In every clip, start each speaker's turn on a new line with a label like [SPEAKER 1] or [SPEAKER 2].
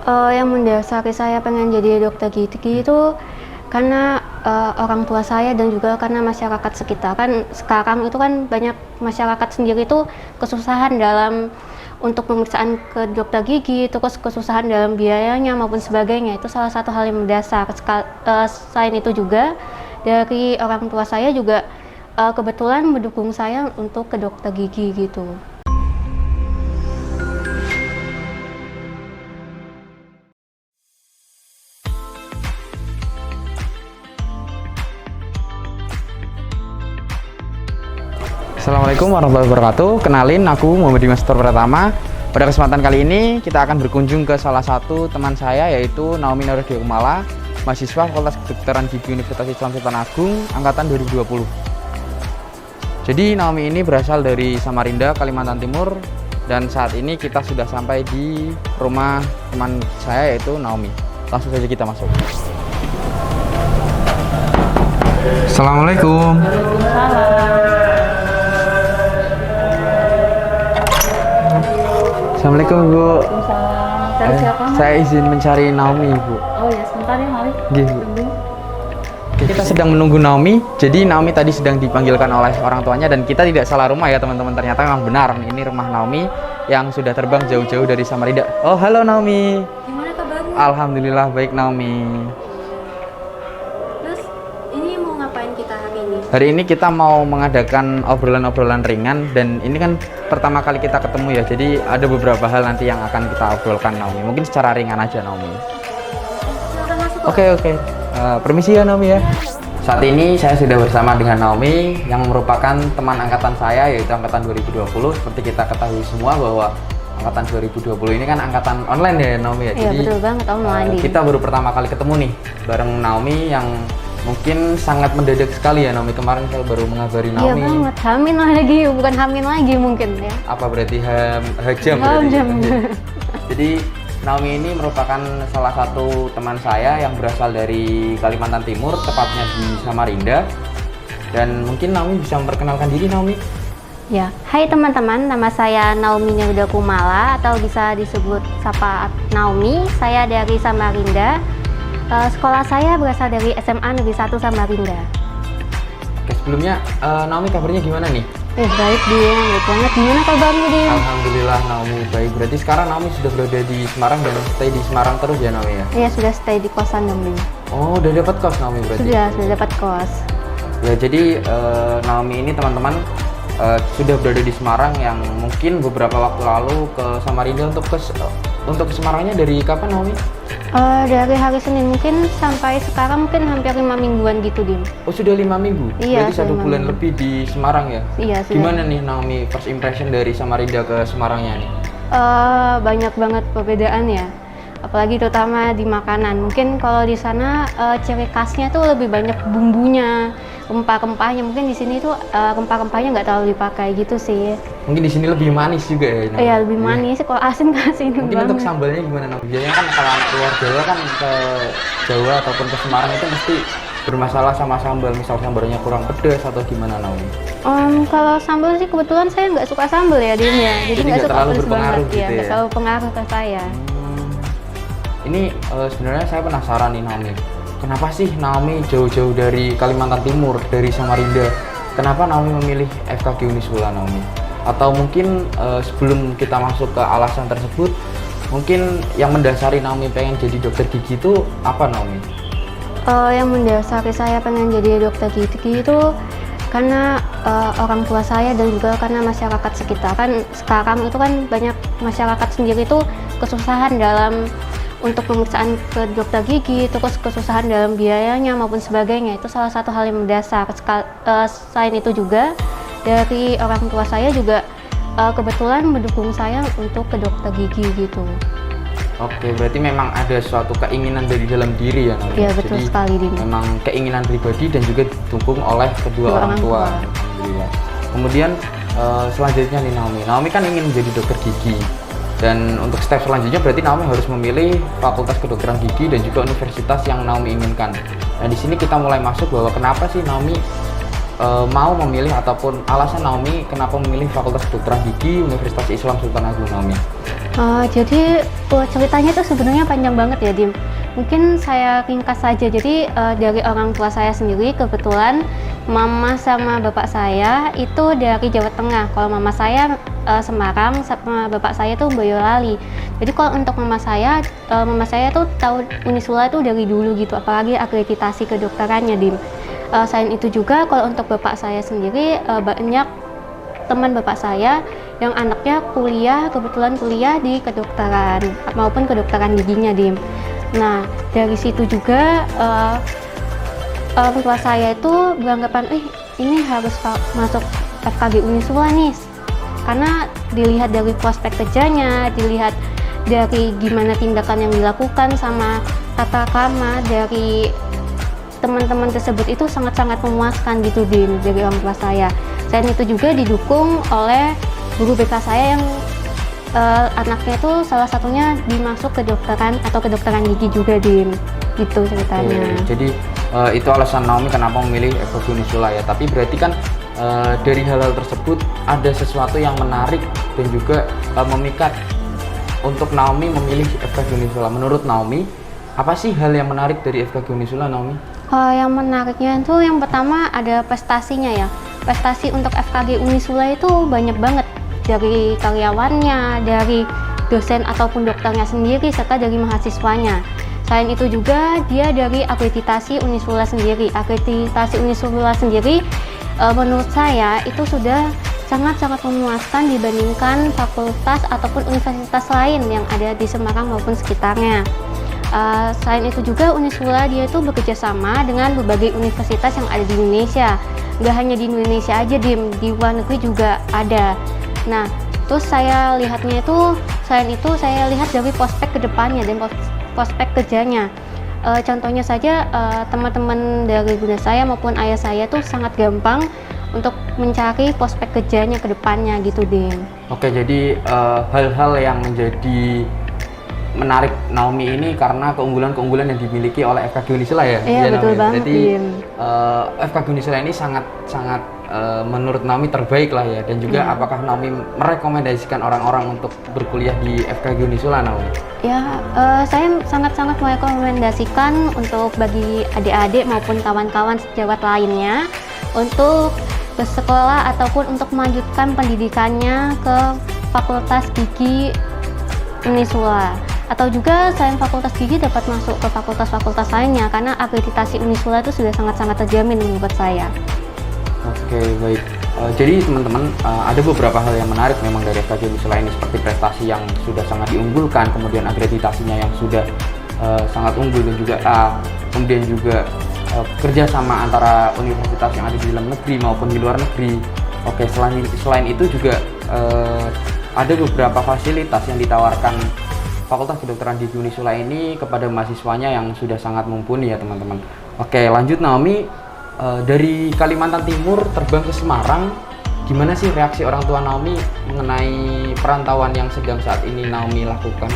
[SPEAKER 1] Yang mendasari saya pengen jadi dokter gigi itu karena orang tua saya dan juga karena masyarakat sekitar. Kan sekarang itu kan banyak masyarakat sendiri itu kesusahan dalam untuk pemeriksaan ke dokter gigi, terus kesusahan dalam biayanya maupun sebagainya. Itu salah satu hal yang mendasar. Selain itu juga dari orang tua saya juga kebetulan mendukung saya untuk ke dokter gigi gitu.
[SPEAKER 2] Assalamualaikum warahmatullahi wabarakatuh. Kenalin, aku Muhammad Dimas Pratama. Pada kesempatan kali ini kita akan berkunjung ke salah satu teman saya, yaitu Naomi Nurdia Kumala, mahasiswa Fakultas Kedokteran Gigi Universitas Islam Sultan Agung angkatan 2020. Jadi Naomi ini berasal dari Samarinda, Kalimantan Timur, dan saat ini kita sudah sampai di rumah teman saya, yaitu Naomi. Langsung saja kita masuk. Assalamualaikum. Assalamualaikum, Bu.
[SPEAKER 1] Dari siapa?
[SPEAKER 2] Saya izin mencari Naomi, Bu.
[SPEAKER 1] Oh ya, sebentar ya, mari.
[SPEAKER 2] Bu. Kita sedang menunggu Naomi. Jadi Naomi tadi sedang dipanggilkan oleh orang tuanya dan kita tidak salah rumah ya, teman-teman. Ternyata memang benar, ini rumah Naomi yang sudah terbang jauh-jauh dari Samarinda. Oh, halo Naomi.
[SPEAKER 1] Gimana kabarnya?
[SPEAKER 2] Alhamdulillah baik, Naomi.
[SPEAKER 1] Terus ini mau ngapain kita hari ini?
[SPEAKER 2] Hari ini kita mau mengadakan obrolan-obrolan ringan dan ini kan pertama kali kita ketemu ya. Jadi ada beberapa hal nanti yang akan kita obrolkan, Naomi. Mungkin secara ringan aja, Naomi.
[SPEAKER 1] Silakan masuk.
[SPEAKER 2] Oke. Permisi ya, Naomi ya. Saat ini saya sudah bersama dengan Naomi yang merupakan teman angkatan saya, yaitu angkatan 2020. Seperti kita ketahui semua bahwa angkatan 2020 ini kan angkatan online ya, Naomi ya.
[SPEAKER 1] Iya, betul banget, online.
[SPEAKER 2] Kita baru pertama kali ketemu nih bareng Naomi yang mungkin sangat mendadak sekali ya, Naomi. Kemarin saya baru mengabari
[SPEAKER 1] Iya
[SPEAKER 2] Naomi.
[SPEAKER 1] banget, hamin lagi, bukan hamin lagi mungkin ya.
[SPEAKER 2] Apa berarti hajam?
[SPEAKER 1] Hajam.
[SPEAKER 2] Jadi Naomi ini merupakan salah satu teman saya yang berasal dari Kalimantan Timur, tepatnya di Samarinda. Dan mungkin Naomi bisa memperkenalkan diri, Naomi.
[SPEAKER 1] Ya, hai teman-teman, nama saya Naomi Nurdia Kumala atau bisa disebut sapa Naomi. Saya dari Samarinda. Sekolah saya berasal dari SMA Negeri 1 Samarinda.
[SPEAKER 2] Oke, sebelumnya Naomi kabarnya gimana nih?
[SPEAKER 1] Baik Dim, baik banget. Gimana kabarmu Dim?
[SPEAKER 2] Alhamdulillah Naomi baik. Berarti sekarang Naomi sudah berada di Semarang dan stay di Semarang terus ya, Naomi ya?
[SPEAKER 1] Iya, sudah stay di kosan dong Dim.
[SPEAKER 2] Oh, udah dapat kos Naomi berarti?
[SPEAKER 1] Sudah dapat kos.
[SPEAKER 2] Ya, jadi Naomi ini teman-teman sudah berada di Semarang yang mungkin beberapa waktu lalu ke Samarinda untuk ke Semarangnya dari kapan, Naomi?
[SPEAKER 1] Dari hari Senin mungkin sampai sekarang mungkin hampir 5 mingguan gitu Dim.
[SPEAKER 2] Oh, sudah 5 minggu?
[SPEAKER 1] Iya,
[SPEAKER 2] berarti 1 bulan
[SPEAKER 1] minggu.
[SPEAKER 2] lebih di Semarang ya?
[SPEAKER 1] Iya, sudah.
[SPEAKER 2] Gimana nih Naomi first impression dari Samarinda ke Semarangnya nih?
[SPEAKER 1] Banyak banget perbedaan ya, apalagi terutama di makanan. Mungkin kalau di sana ciri khasnya tuh lebih banyak bumbunya, rempah-rempahnya. Mungkin di sini tuh rempah-rempahnya nggak terlalu dipakai gitu sih.
[SPEAKER 2] Mungkin di sini lebih manis juga ya? Naomi?
[SPEAKER 1] Iya, lebih manis. Kalau asin ke asin
[SPEAKER 2] Mungkin
[SPEAKER 1] banget.
[SPEAKER 2] untuk sambalnya gimana, Naomi? Biasanya kan kalau anak luar Jawa kan ke Jawa ataupun ke Semarang itu mesti bermasalah sama sambal, misal sambalnya kurang pedas atau gimana, Naomi?
[SPEAKER 1] Kalau sambal sih kebetulan saya nggak suka sambal ya Dim ya, jadi nggak suka
[SPEAKER 2] terlalu
[SPEAKER 1] pedes
[SPEAKER 2] berpengaruh
[SPEAKER 1] banget
[SPEAKER 2] gitu
[SPEAKER 1] ya, nggak
[SPEAKER 2] ya?
[SPEAKER 1] terlalu pengaruh ke saya.
[SPEAKER 2] Ini sebenarnya saya penasaran nih, Naomi. Kenapa sih Naomi jauh-jauh dari Kalimantan Timur, dari Samarinda? Kenapa Naomi memilih FKG Unisula, Naomi? Atau mungkin sebelum kita masuk ke alasan tersebut, mungkin yang mendasari Naomi pengen jadi dokter gigi itu apa, Naomi?
[SPEAKER 1] Yang mendasari saya pengen jadi dokter gigi itu karena orang tua saya dan juga karena masyarakat sekitar. Kan sekarang itu kan banyak masyarakat sendiri itu kesusahan dalam untuk pemeriksaan ke dokter gigi, terus kesusahan dalam biayanya maupun sebagainya. Itu salah satu hal yang mendasar. Selain itu juga dari orang tua saya juga kebetulan mendukung saya untuk ke dokter gigi gitu.
[SPEAKER 2] Oke, berarti memang ada suatu keinginan dari dalam diri ya, Naomi?
[SPEAKER 1] Iya, betul
[SPEAKER 2] Jadi,
[SPEAKER 1] sekali, Dim.
[SPEAKER 2] memang keinginan pribadi dan juga didukung oleh kedua orang tua. Alhamdulillah. Kemudian selanjutnya nih, Naomi kan ingin menjadi dokter gigi. Dan untuk step selanjutnya berarti Naomi harus memilih fakultas kedokteran gigi dan juga universitas yang Naomi inginkan. Nah, di sini kita mulai masuk bahwa kenapa sih Naomi mau memilih ataupun alasan Naomi kenapa memilih Fakultas Kedokteran Gigi Universitas Islam Sultan Agung, Naomi?
[SPEAKER 1] Jadi ceritanya itu sebenarnya panjang banget ya, Dim. Mungkin saya ringkas saja. Jadi dari orang tua saya sendiri, kebetulan mama sama bapak saya itu dari Jawa Tengah. Kalau mama saya Semarang, sama bapak saya tuh Boyolali. Jadi kalau untuk mama saya tuh tahu Unisula itu dari dulu gitu, apalagi akreditasi kedokterannya, Dim. Selain itu juga kalau untuk bapak saya sendiri, banyak teman bapak saya yang anaknya kebetulan kuliah di kedokteran maupun kedokteran giginya, Dim. Nah, dari situ juga orang tua saya itu beranggapan, ini harus masuk FKG Unisula nih, karena dilihat dari prospek kerjanya, dilihat dari gimana tindakan yang dilakukan sama tata krama dari teman-teman tersebut itu sangat-sangat memuaskan gitu, Dim, dari orang tua saya. Selain itu juga didukung oleh guru BK saya yang anaknya itu salah satunya dimasuk kedokteran atau kedokteran gigi juga, Dim, gitu ceritanya.
[SPEAKER 2] Jadi itu alasan Naomi kenapa memilih FKG Unisula ya. Tapi berarti kan dari hal-hal tersebut ada sesuatu yang menarik dan juga memikat untuk Naomi memilih FKG Unisula. Menurut Naomi, apa sih hal yang menarik dari FKG Unisula, Naomi?
[SPEAKER 1] Yang menariknya itu yang pertama ada prestasinya ya. Prestasi untuk FKG Unisula itu banyak banget, dari karyawannya, dari dosen ataupun dokternya sendiri, serta dari mahasiswanya. Selain itu juga dia dari akreditasi Unisula sendiri. Akreditasi Unisula sendiri menurut saya itu sudah sangat-sangat memuaskan dibandingkan fakultas ataupun universitas lain yang ada di Semarang maupun sekitarnya. Selain itu juga Unisula dia itu bekerja sama dengan berbagai universitas yang ada di Indonesia. Nggak hanya di Indonesia aja, Dim, di luar negeri juga ada. Nah, terus saya lihatnya itu, selain itu saya lihat dari prospek kedepannya dan prospek kerjanya. Contohnya saja teman-teman dari bunda saya maupun ayah saya tuh sangat gampang untuk mencari prospek kerjanya kedepannya gitu, Dim.
[SPEAKER 2] Oke, jadi hal-hal yang menjadi menarik Naomi ini karena keunggulan-keunggulan yang dimiliki oleh FKG Unisula ya.
[SPEAKER 1] Iya, betul banget.
[SPEAKER 2] Jadi FKG Unisula ini sangat menurut Naomi terbaik lah ya. Dan juga apakah Naomi merekomendasikan orang-orang untuk berkuliah di FKG Unisula, Naomi?
[SPEAKER 1] Ya, saya sangat-sangat merekomendasikan untuk bagi adik-adik maupun kawan-kawan sejawat lainnya untuk bersekolah ataupun untuk melanjutkan pendidikannya ke Fakultas Gigi Unisula. Atau juga selain fakultas gigi dapat masuk ke fakultas-fakultas lainnya karena akreditasi Unisula itu sudah sangat-sangat terjamin menurut saya.
[SPEAKER 2] Oke, baik. Jadi teman-teman, ada beberapa hal yang menarik memang dari FKG Unisula ini, seperti prestasi yang sudah sangat diunggulkan, kemudian akreditasinya yang sudah sangat unggul, dan juga kemudian juga kerjasama antara universitas yang ada di dalam negeri maupun di luar negeri. Oke, selain itu juga ada beberapa fasilitas yang ditawarkan Fakultas Kedokteran Gigi Unisula ini kepada mahasiswanya yang sudah sangat mumpuni ya, teman-teman. Oke, lanjut Naomi, dari Kalimantan Timur terbang ke Semarang, gimana sih reaksi orang tua Naomi mengenai perantauan yang sedang saat ini Naomi lakukan?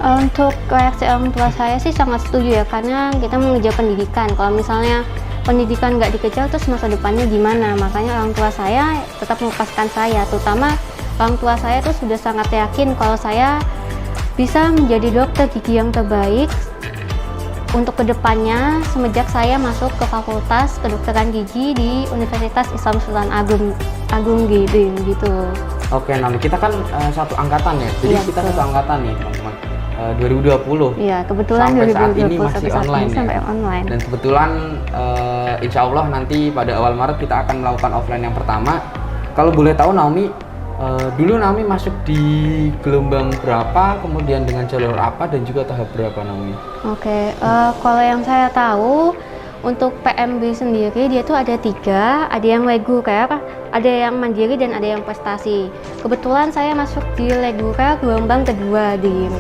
[SPEAKER 1] Untuk reaksi orang tua saya sih sangat setuju ya, karena kita mengejar pendidikan. Kalau misalnya pendidikan nggak dikejar, terus masa depannya gimana? Makanya orang tua saya tetap melepaskan saya, terutama orang tua saya tuh sudah sangat yakin kalau saya bisa menjadi dokter gigi yang terbaik untuk kedepannya semenjak saya masuk ke Fakultas Kedokteran Gigi di Universitas Islam Sultan Agung gitu.
[SPEAKER 2] Oke, Naomi, kita kan satu angkatan ya, jadi
[SPEAKER 1] iya,
[SPEAKER 2] kita
[SPEAKER 1] betul.
[SPEAKER 2] Satu angkatan nih teman-teman, 2020.
[SPEAKER 1] Iya, kebetulan
[SPEAKER 2] sampai
[SPEAKER 1] 2020
[SPEAKER 2] saat ini masih
[SPEAKER 1] saat
[SPEAKER 2] online
[SPEAKER 1] ini
[SPEAKER 2] ya.
[SPEAKER 1] sampai online.
[SPEAKER 2] Dan kebetulan insya Allah nanti pada awal Maret kita akan melakukan offline yang pertama. Kalau boleh tahu Naomi, dulu Naomi masuk di gelombang berapa, kemudian dengan jalur apa, dan juga tahap berapa, Naomi?
[SPEAKER 1] Oke, kalau yang saya tahu untuk PMB sendiri dia tuh ada 3, ada yang reguler, ada yang mandiri, dan ada yang prestasi. Kebetulan saya masuk di reguler gelombang kedua, Dim.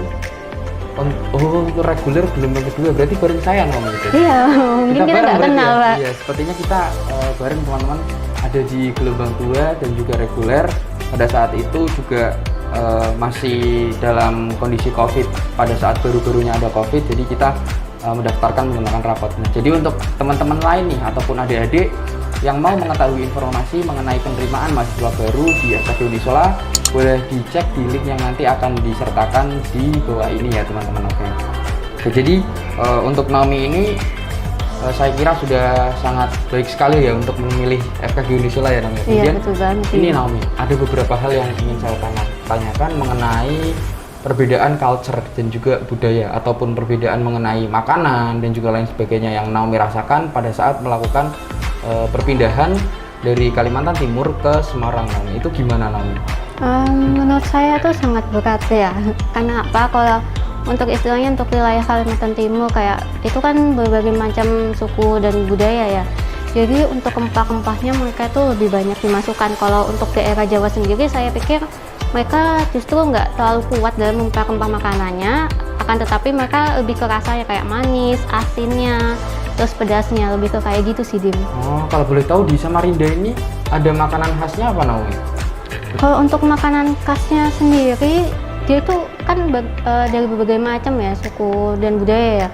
[SPEAKER 2] Oh, untuk reguler gelombang kedua, berarti bareng saya, Naomi gitu.
[SPEAKER 1] Iya, mungkin kita nggak kenal, Pak.
[SPEAKER 2] Iya, sepertinya kita bareng teman-teman ada di gelombang 2 dan juga reguler. Pada saat itu juga masih dalam kondisi COVID, pada saat baru-barunya ada COVID, jadi kita mendaftarkan menggunakan rapot. Nah, jadi untuk teman-teman lain nih ataupun adik-adik yang mau mengetahui informasi mengenai penerimaan mahasiswa baru di FKG Unisola, boleh dicek di link yang nanti akan disertakan di bawah ini ya teman-teman. Oke, jadi untuk Naomi ini saya kira sudah sangat baik sekali ya untuk memilih FKG Unisola ya Naomi.
[SPEAKER 1] Iya,
[SPEAKER 2] Kemudian
[SPEAKER 1] betul banget.
[SPEAKER 2] ini Naomi, ada beberapa hal yang ingin saya tanyakan mengenai perbedaan culture dan juga budaya ataupun perbedaan mengenai makanan dan juga lain sebagainya yang Naomi rasakan pada saat melakukan perpindahan dari Kalimantan Timur ke Semarang. Naomi, itu gimana Naomi?
[SPEAKER 1] Menurut saya tuh sangat berat ya. Karena apa? Kalau untuk istilahnya untuk wilayah Kalimantan Timur kayak itu kan berbagai macam suku dan budaya ya. Jadi untuk rempah-rempahnya mereka tuh lebih banyak dimasukkan. Kalau untuk daerah Jawa sendiri saya pikir mereka justru nggak terlalu kuat dalam rempah-rempah makanannya, akan tetapi mereka lebih ke rasanya kayak manis, asinnya, terus pedasnya, lebih ke kayak gitu sih Dim.
[SPEAKER 2] Oh, kalau boleh tahu di Samarinda ini ada makanan khasnya apa Naomi?
[SPEAKER 1] Kalau untuk makanan khasnya sendiri, dia itu kan dari berbagai macam ya suku dan budaya ya.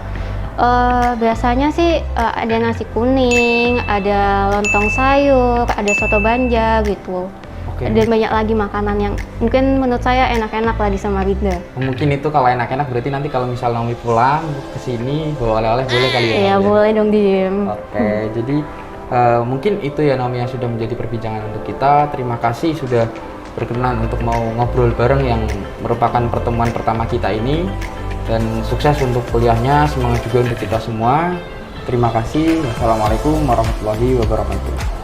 [SPEAKER 1] Biasanya sih ada nasi kuning, ada lontong sayur, ada soto Banjar gitu.
[SPEAKER 2] Oke.
[SPEAKER 1] Dan banyak lagi makanan yang mungkin menurut saya enak-enak lah di Samarinda.
[SPEAKER 2] Mungkin itu kalau enak-enak berarti nanti kalau misal Naomi pulang ke sini bawa oleh-oleh boleh kali ya?
[SPEAKER 1] Iya
[SPEAKER 2] Naomi?
[SPEAKER 1] boleh dong Dim.
[SPEAKER 2] Oke, jadi mungkin itu ya Naomi yang sudah menjadi perbincangan untuk kita. Terima kasih sudah berkenan untuk mau ngobrol bareng yang merupakan pertemuan pertama kita ini. Dan sukses untuk kuliahnya, semangat juga untuk kita semua. Terima kasih. Wassalamualaikum warahmatullahi wabarakatuh.